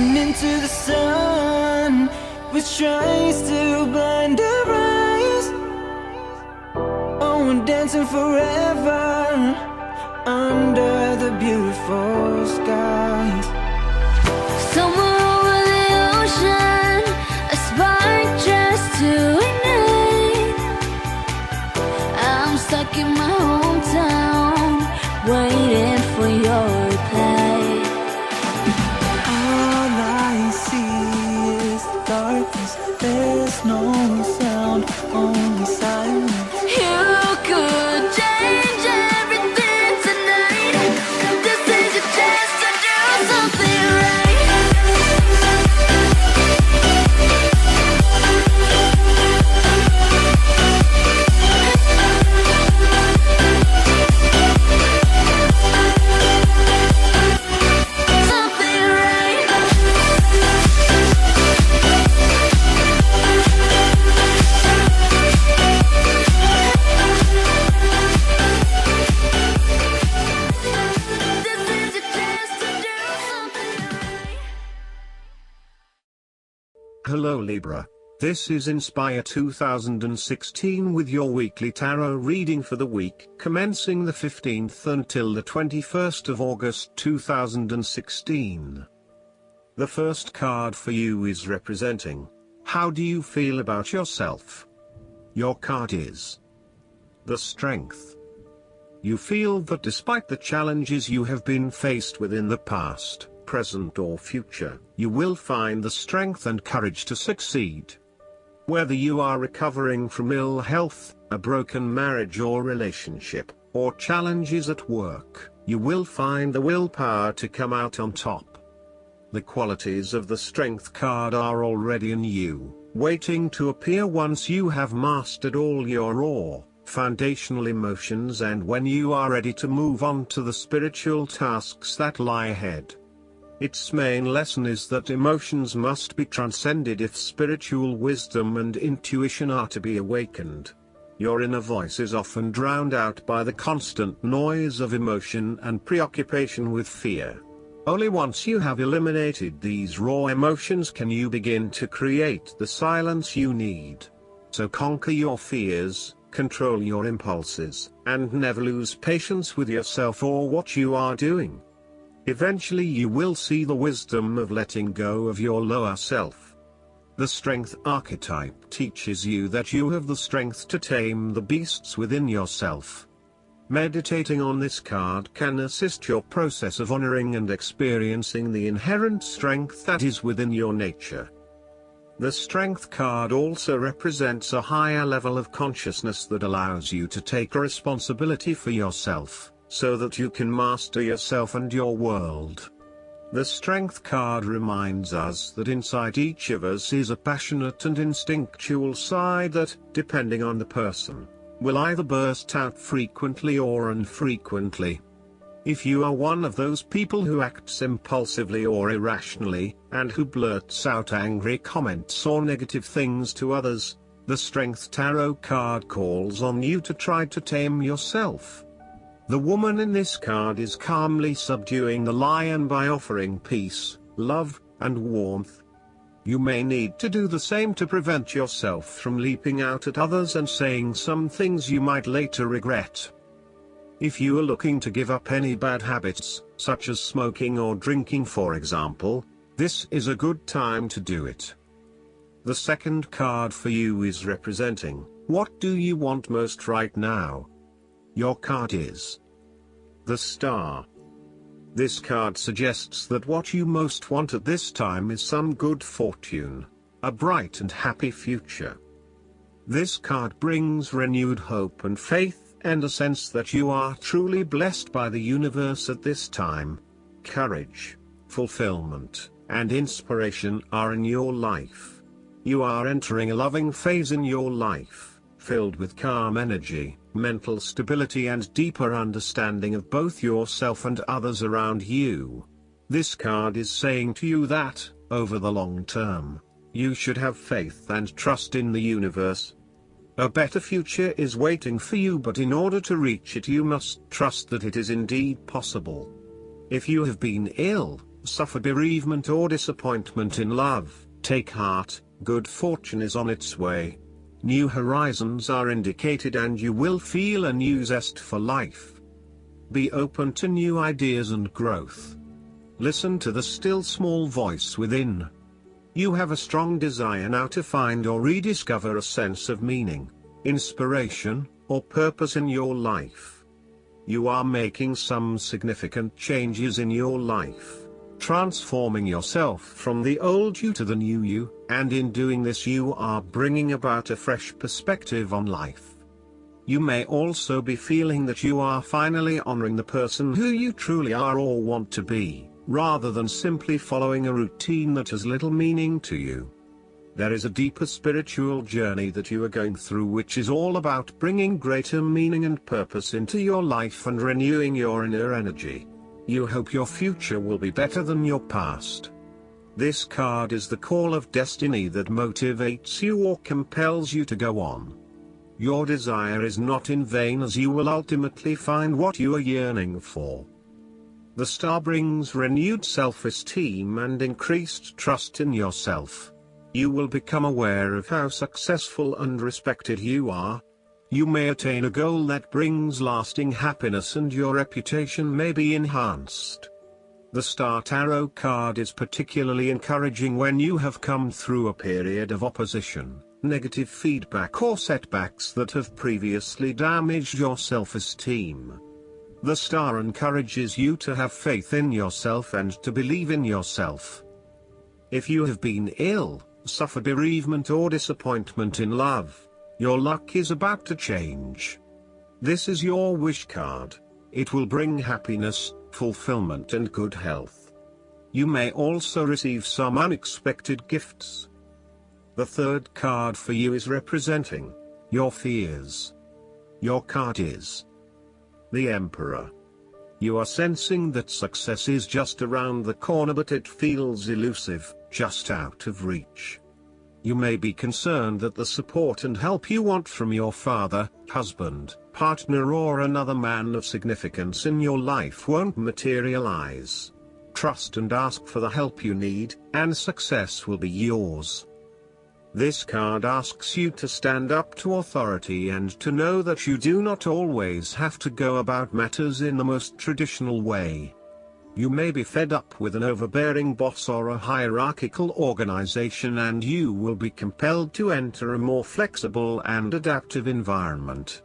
Running into the sun with tries to blind our eyes. Oh, we're dancing forever under the beautiful skies. Somewhere over the ocean, a spark just to ignite. I'm stuck in my hometown, waiting for your reply. All I see is darkness. There's no sound, only silence. You could change everything tonight. This is your chance to do something right. Something right. This is your chance to do something right. Hello Libra. This is Inspire 2016 with your weekly tarot reading for the week commencing the 15th until the 21st of August 2016. The first card for you is representing, how do you feel about yourself? Your card is the Strength. You feel that despite the challenges you have been faced with in the past, present or future, you will find the strength and courage to succeed. Whether you are recovering from ill health, a broken marriage or relationship, or challenges at work, you will find the willpower to come out on top. The qualities of the Strength card are already in you, waiting to appear once you have mastered all your raw, foundational emotions and when you are ready to move on to the spiritual tasks that lie ahead. Its main lesson is that emotions must be transcended if spiritual wisdom and intuition are to be awakened. Your inner voice is often drowned out by the constant noise of emotion and preoccupation with fear. Only once you have eliminated these raw emotions can you begin to create the silence you need. So conquer your fears, control your impulses, and never lose patience with yourself or what you are doing. Eventually you will see the wisdom of letting go of your lower self. The Strength archetype teaches you that you have the strength to tame the beasts within yourself. Meditating on this card can assist your process of honoring and experiencing the inherent strength that is within your nature. The Strength card also represents a higher level of consciousness that allows you to take responsibility for yourself, so that you can master yourself and your world. The Strength card reminds us that inside each of us is a passionate and instinctual side that, depending on the person, will either burst out frequently or infrequently. If you are one of those people who acts impulsively or irrationally, and who blurts out angry comments or negative things to others, the Strength Tarot card calls on you to try to tame yourself. The woman in this card is calmly subduing the lion by offering peace, love, and warmth. You may need to do the same to prevent yourself from leaping out at others and saying some things you might later regret. If you are looking to give up any bad habits, such as smoking or drinking for example, this is a good time to do it. The second card for you is representing, what do you want most right now? Your card is the Star. This card suggests that what you most want at this time is some good fortune, a bright and happy future. This card brings renewed hope and faith, and a sense that you are truly blessed by the universe at this time. Courage, fulfillment, and inspiration are in your life. You are entering a loving phase in your life, filled with calm energy, mental stability and deeper understanding of both yourself and others around you. This card is saying to you that, over the long term, you should have faith and trust in the universe. A better future is waiting for you, but in order to reach it you must trust that it is indeed possible. If you have been ill, suffer bereavement or disappointment in love, take heart, good fortune is on its way. New horizons are indicated and you will feel a new zest for life. Be open to new ideas and growth. Listen to the still small voice within. You have a strong desire now to find or rediscover a sense of meaning, inspiration, or purpose in your life. You are making some significant changes in your life, transforming yourself from the old you to the new you, and in doing this you are bringing about a fresh perspective on life. You may also be feeling that you are finally honoring the person who you truly are or want to be, rather than simply following a routine that has little meaning to you. There is a deeper spiritual journey that you are going through which is all about bringing greater meaning and purpose into your life and renewing your inner energy. You hope your future will be better than your past. This card is the call of destiny that motivates you or compels you to go on. Your desire is not in vain as you will ultimately find what you are yearning for. The star brings renewed self-esteem and increased trust in yourself. You will become aware of how successful and respected you are. You may attain a goal that brings lasting happiness and your reputation may be enhanced. The Star Tarot card is particularly encouraging when you have come through a period of opposition, negative feedback or setbacks that have previously damaged your self-esteem. The star encourages you to have faith in yourself and to believe in yourself. If you have been ill, suffered bereavement or disappointment in love, your luck is about to change. This is your wish card. It will bring happiness, fulfillment and good health. You may also receive some unexpected gifts. The third card for you is representing your fears. Your card is the Emperor. You are sensing that success is just around the corner, but it feels elusive, just out of reach. You may be concerned that the support and help you want from your father, husband, partner or another man of significance in your life won't materialize. Trust and ask for the help you need, and success will be yours. This card asks you to stand up to authority and to know that you do not always have to go about matters in the most traditional way. You may be fed up with an overbearing boss or a hierarchical organization, and you will be compelled to enter a more flexible and adaptive environment.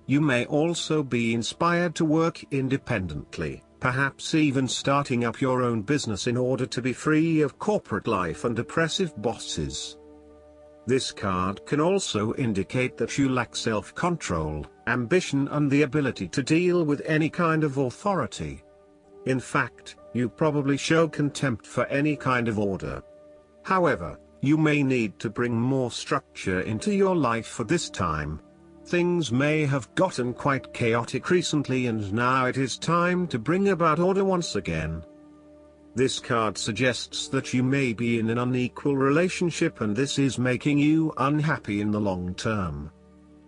You may also be inspired to work independently, perhaps even starting up your own business in order to be free of corporate life and oppressive bosses. This card can also indicate that you lack self-control, ambition and the ability to deal with any kind of authority. In fact, you probably show contempt for any kind of order. However, you may need to bring more structure into your life at this time. Things may have gotten quite chaotic recently, and now it is time to bring about order once again. This card suggests that you may be in an unequal relationship and this is making you unhappy in the long term.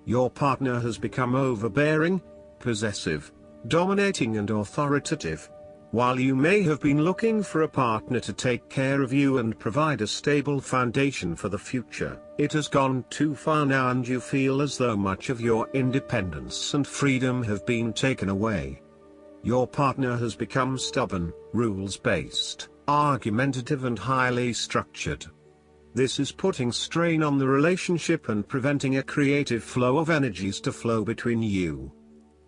Your partner has become overbearing, possessive, dominating and authoritative. While you may have been looking for a partner to take care of you and provide a stable foundation for the future, it has gone too far now and you feel as though much of your independence and freedom have been taken away. Your partner has become stubborn, rules-based, argumentative and highly structured. This is putting strain on the relationship and preventing a creative flow of energies to flow between you.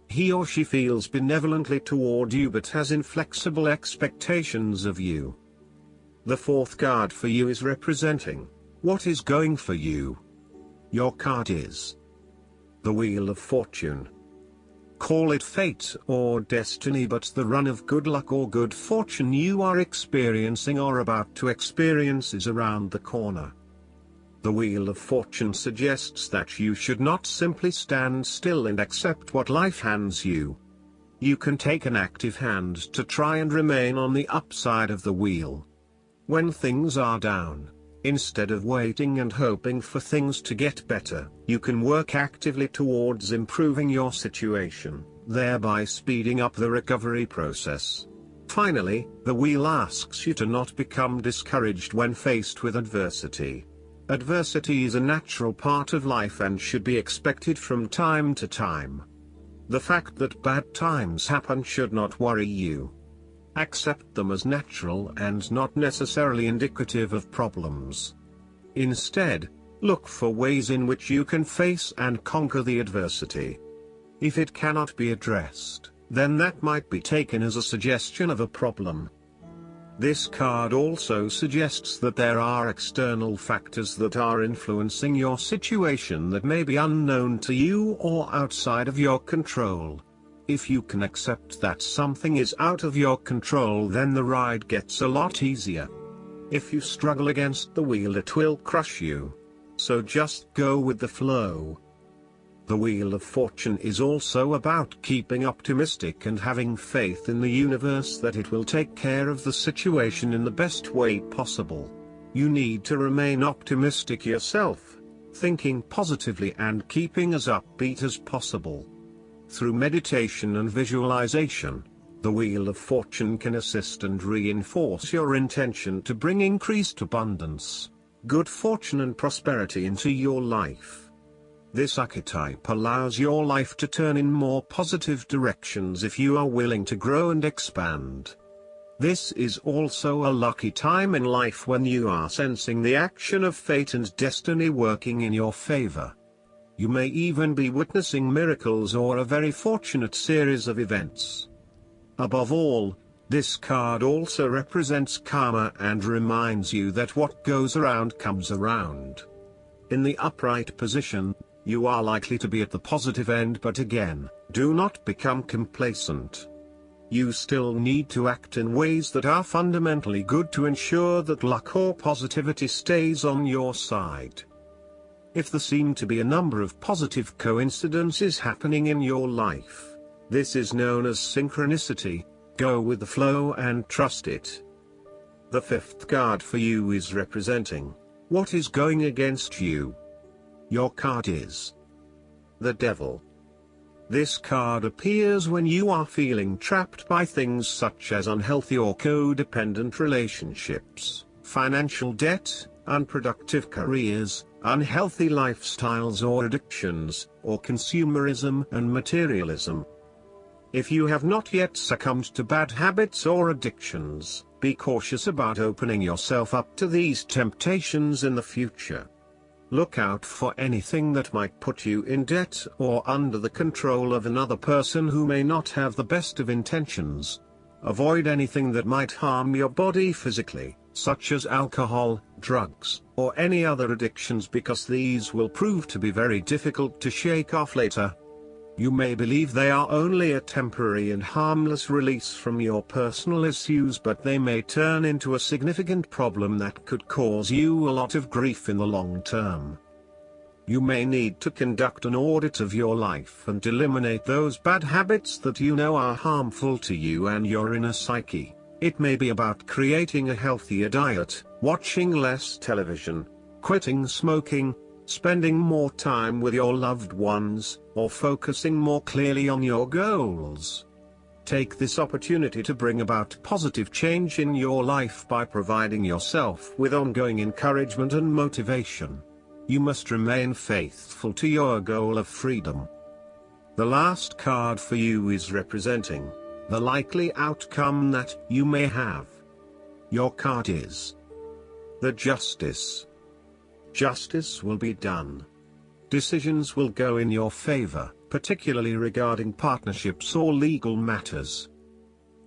He or she feels benevolently toward you but has inflexible expectations of you. The fourth card for you is representing what is going for you. Your card is the Wheel of Fortune. Call it fate or destiny, but the run of good luck or good fortune you are experiencing or about to experience is around the corner. The Wheel of Fortune suggests that you should not simply stand still and accept what life hands you. You can take an active hand to try and remain on the upside of the wheel. When things are down, instead of waiting and hoping for things to get better, you can work actively towards improving your situation, thereby speeding up the recovery process. Finally, the wheel asks you to not become discouraged when faced with adversity. Adversity is a natural part of life and should be expected from time to time. The fact that bad times happen should not worry you. Accept them as natural and not necessarily indicative of problems. Instead, look for ways in which you can face and conquer the adversity. If it cannot be addressed, then that might be taken as a suggestion of a problem. This card also suggests that there are external factors that are influencing your situation that may be unknown to you or outside of your control. If you can accept that something is out of your control, then the ride gets a lot easier. If you struggle against the wheel, it will crush you. So just go with the flow. The Wheel of Fortune is also about keeping optimistic and having faith in the universe that it will take care of the situation in the best way possible. You need to remain optimistic yourself, thinking positively and keeping as upbeat as possible. Through meditation and visualization, the Wheel of Fortune can assist and reinforce your intention to bring increased abundance, good fortune and prosperity into your life. This archetype allows your life to turn in more positive directions if you are willing to grow and expand. This is also a lucky time in life when you are sensing the action of fate and destiny working in your favor. You may even be witnessing miracles or a very fortunate series of events. Above all, this card also represents karma and reminds you that what goes around comes around. In the upright position, you are likely to be at the positive end, but again, do not become complacent. You still need to act in ways that are fundamentally good to ensure that luck or positivity stays on your side. If there seem to be a number of positive coincidences happening in your life, this is known as synchronicity. Go with the flow and trust it. The fifth card for you is representing what is going against you. Your card is the Devil. This card appears when you are feeling trapped by things such as unhealthy or codependent relationships, financial debt, unproductive careers, unhealthy lifestyles or addictions, or consumerism and materialism. If you have not yet succumbed to bad habits or addictions, be cautious about opening yourself up to these temptations in the future. Look out for anything that might put you in debt or under the control of another person who may not have the best of intentions. Avoid anything that might harm your body physically, such as alcohol, drugs, or any other addictions, because these will prove to be very difficult to shake off later. You may believe they are only a temporary and harmless release from your personal issues, but they may turn into a significant problem that could cause you a lot of grief in the long term. You may need to conduct an audit of your life and eliminate those bad habits that you know are harmful to you and your inner psyche. It may be about creating a healthier diet, watching less television, quitting smoking, spending more time with your loved ones, or focusing more clearly on your goals. Take this opportunity to bring about positive change in your life by providing yourself with ongoing encouragement and motivation. You must remain faithful to your goal of freedom. The last card for you is representing the likely outcome that you may have. Your card is the Justice. Justice will be done. Decisions will go in your favor, particularly regarding partnerships or legal matters.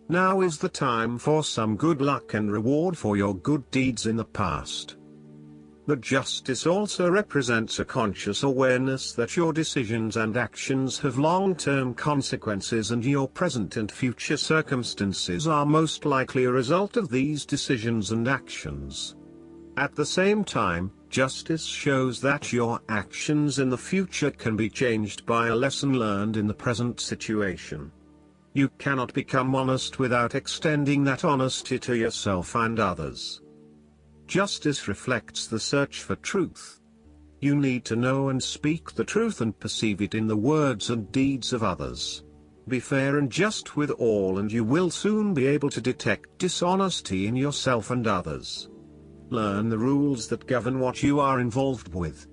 Now is the time for some good luck and reward for your good deeds in the past. The Justice also represents a conscious awareness that your decisions and actions have long-term consequences, and your present and future circumstances are most likely a result of these decisions and actions. At the same time, Justice shows that your actions in the future can be changed by a lesson learned in the present situation. You cannot become honest without extending that honesty to yourself and others. Justice reflects the search for truth. You need to know and speak the truth and perceive it in the words and deeds of others. Be fair and just with all, and you will soon be able to detect dishonesty in yourself and others. Learn the rules that govern what you are involved with.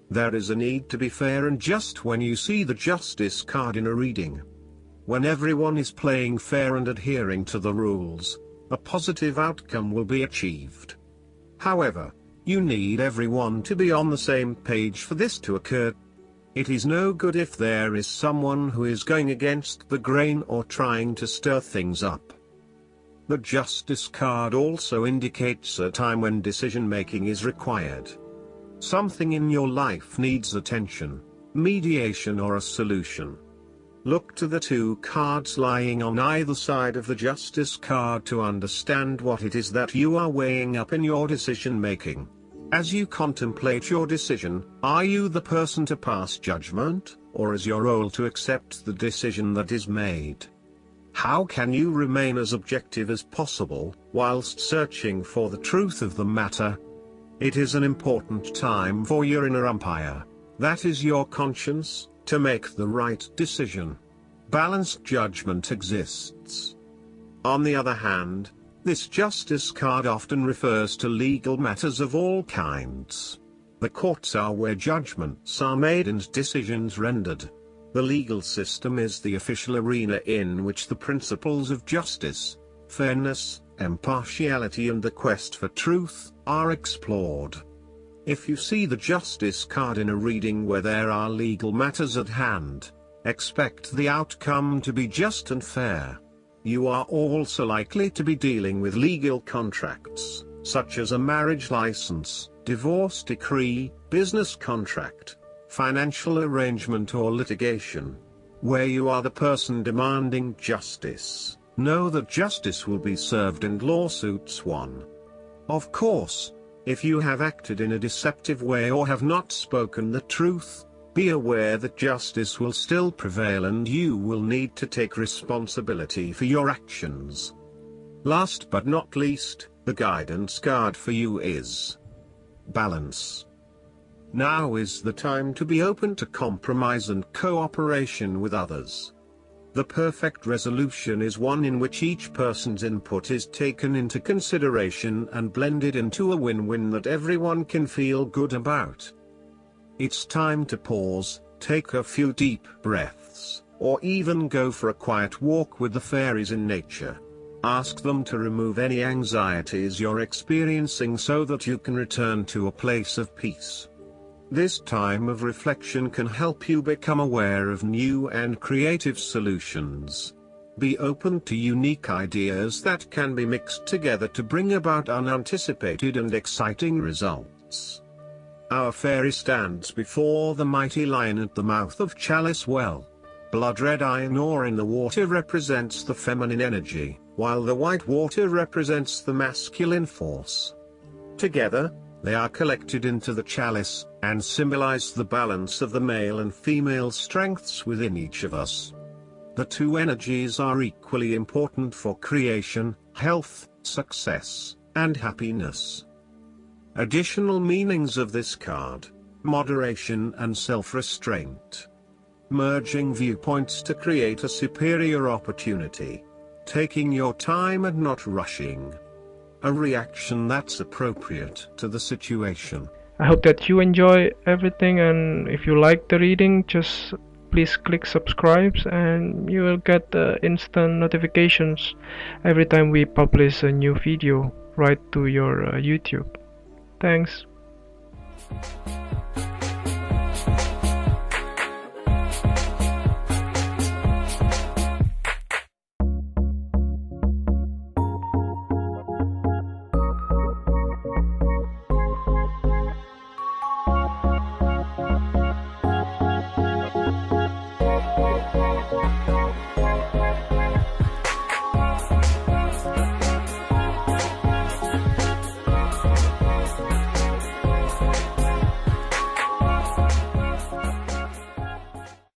There is a need to be fair and just when you see the Justice card in a reading. When everyone is playing fair and adhering to the rules, a positive outcome will be achieved. However, you need everyone to be on the same page for this to occur. It is no good if there is someone who is going against the grain or trying to stir things up. The Justice card also indicates a time when decision-making is required. Something in your life needs attention, mediation or a solution. Look to the two cards lying on either side of the Justice card to understand what it is that you are weighing up in your decision-making. As you contemplate your decision, are you the person to pass judgment, or is your role to accept the decision that is made? How can you remain as objective as possible, whilst searching for the truth of the matter? It is an important time for your inner umpire, that is your conscience, to make the right decision. Balanced judgment exists. On the other hand, this Justice card often refers to legal matters of all kinds. The courts are where judgments are made and decisions rendered. The legal system is the official arena in which the principles of justice, fairness, impartiality and the quest for truth are explored. If you see the Justice card in a reading where there are legal matters at hand, expect the outcome to be just and fair. You are also likely to be dealing with legal contracts, such as a marriage license, divorce decree, business contract, financial arrangement or litigation. Where you are the person demanding justice, know that justice will be served and lawsuits won. Of course, if you have acted in a deceptive way or have not spoken the truth, be aware that justice will still prevail and you will need to take responsibility for your actions. Last but not least, the guidance card for you is balance. Now is the time to be open to compromise and cooperation with others. The perfect resolution is one in which each person's input is taken into consideration and blended into a win-win that everyone can feel good about. It's time to pause, take a few deep breaths, or even go for a quiet walk with the fairies in nature. Ask them to remove any anxieties you're experiencing so that you can return to a place of peace. This time of reflection can help you become aware of new and creative solutions. Be open to unique ideas that can be mixed together to bring about unanticipated and exciting results. Our fairy stands before the mighty lion at the mouth of Chalice Well. Blood red iron ore in the water represents the feminine energy, while the white water represents the masculine force. Together, they are collected into the chalice, and symbolize the balance of the male and female strengths within each of us. The two energies are equally important for creation, health, success, and happiness. Additional meanings of this card: moderation and self-restraint. Merging viewpoints to create a superior opportunity. Taking your time and not rushing. A reaction that's appropriate to the situation. I hope that you enjoy everything, and if you like the reading, just please click subscribe and you will get instant notifications every time we publish a new video right to your YouTube. Thanks.